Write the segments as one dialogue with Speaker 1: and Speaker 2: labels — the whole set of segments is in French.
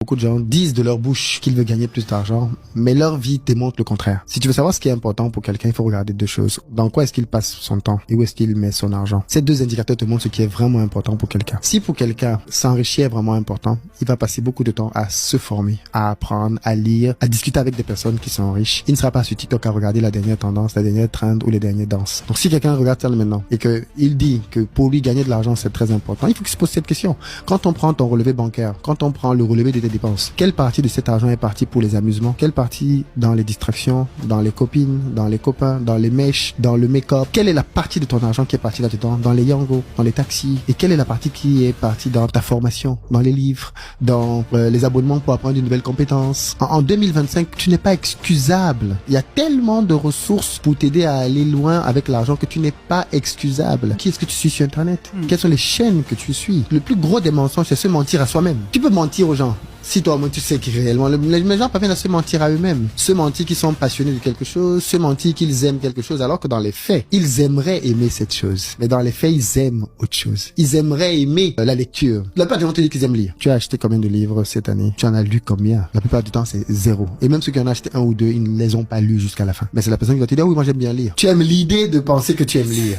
Speaker 1: Beaucoup de gens disent de leur bouche qu'ils veulent gagner plus d'argent, mais leur vie démontre le contraire. Si tu veux savoir ce qui est important pour quelqu'un, il faut regarder deux choses. Dans quoi est-ce qu'il passe son temps et où est-ce qu'il met son argent. Ces deux indicateurs te montrent ce qui est vraiment important pour quelqu'un. Si pour quelqu'un, s'enrichir est vraiment important, il va passer beaucoup de temps à se former, à apprendre, à lire, à discuter avec des personnes qui sont riches. Il ne sera pas sur TikTok à regarder la dernière tendance, la dernière trend ou les dernières danses. Donc si quelqu'un regarde ça maintenant et que il dit que pour lui gagner de l'argent c'est très important, il faut qu'il se pose cette question. Quand on prend ton relevé bancaire, quand on prend le relevé de tes dépenses, quelle partie de cet argent est partie pour les amusements? Quelle partie dans les distractions, dans les copines, dans les copains, dans les mèches, dans le make-up? Quelle est la partie de ton argent qui est partie là-dedans? Dans les yangos, dans les taxis? Et quelle est la partie qui est partie dans ta formation, dans les livres, dans les abonnements pour apprendre une nouvelle compétence? En 2025, tu n'es pas excusable. Il y a tellement de ressources pour t'aider à aller loin avec l'argent que tu n'es pas excusable. Qui est-ce que tu suis sur Internet? Quelles sont les chaînes que tu suis? Le plus gros des mensonges, c'est se mentir à soi-même. Tu peux mentir aux gens. Si toi-même tu sais que réellement, les gens parviennent à se mentir à eux-mêmes. Se mentir qu'ils sont passionnés de quelque chose, se mentir qu'ils aiment quelque chose, alors que dans les faits, ils aimeraient aimer cette chose. Mais dans les faits, ils aiment autre chose. Ils aimeraient aimer la lecture. La plupart des gens te disent qu'ils aiment lire. Tu as acheté combien de livres cette année? Tu en as lu combien? La plupart du temps, c'est zéro. Et même ceux qui en ont acheté un ou deux, ils ne les ont pas lus jusqu'à la fin. Mais c'est la personne qui va te dire, ah oui, moi j'aime bien lire. Tu aimes l'idée de penser que tu aimes lire.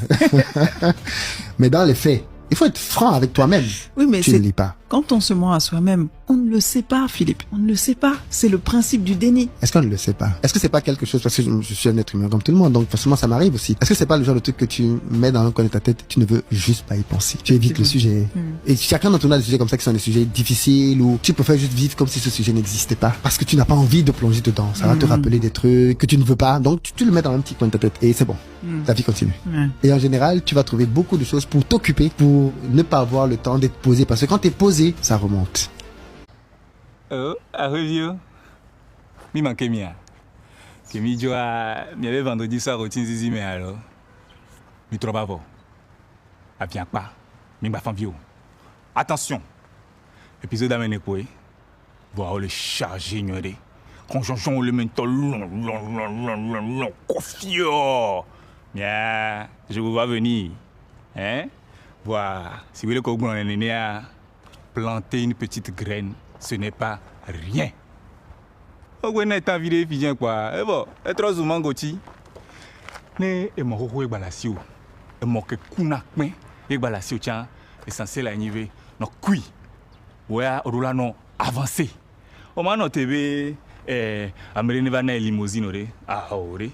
Speaker 1: Mais dans les faits, il faut être franc avec toi-même.
Speaker 2: Oui, mais
Speaker 1: tu ne lis pas.
Speaker 2: Quand on se ment à soi-même, on ne le sait pas, Philippe. On ne le sait pas. C'est le principe du déni.
Speaker 1: Est-ce qu'on ne le sait pas? Est-ce que c'est pas quelque chose, parce que je suis un être humain comme tout le monde, donc forcément ça m'arrive aussi. Est-ce que c'est pas le genre de truc que tu mets dans un coin de ta tête, tu ne veux juste pas y penser? Tu évites le sujet. Et chacun d'entre nous a des sujets comme ça qui sont des sujets difficiles ou tu préfères juste vivre comme si ce sujet n'existait pas. Parce que tu n'as pas envie de plonger dedans. Ça va te rappeler des trucs que tu ne veux pas. Donc tu le mets dans un petit coin de ta tête et c'est bon. Ta vie continue. Et en général, tu vas trouver beaucoup de choses pour t'occuper, pour ne pas avoir le temps d'être posé. Parce que quand t'es posé, ça remonte.
Speaker 3: Oh, arrive. Mi manque mia. Que mi joa, mi avait vendredi soir routine zizi mais alors. Mi trop bavo. A bien pas. Mi ba fan vieux. Attention. Épisode amené quoi? Voir le charger ignoré. Conjonction le menton long. Confio. Bien, je vous vois venir. Hein? Voir si vous voulez qu'on vous en planter une petite graine, ce n'est pas rien. Vous n'êtes pas vidé, fidien quoi. Et bon, et trop souvent goti. Ne et mon roi balasio. Et mon que kuna kwen et balasio tiens essentiel à niveau no kui. Ouais, roula non avancé. Au moment TV amérine va na limousine ore. Ah ore.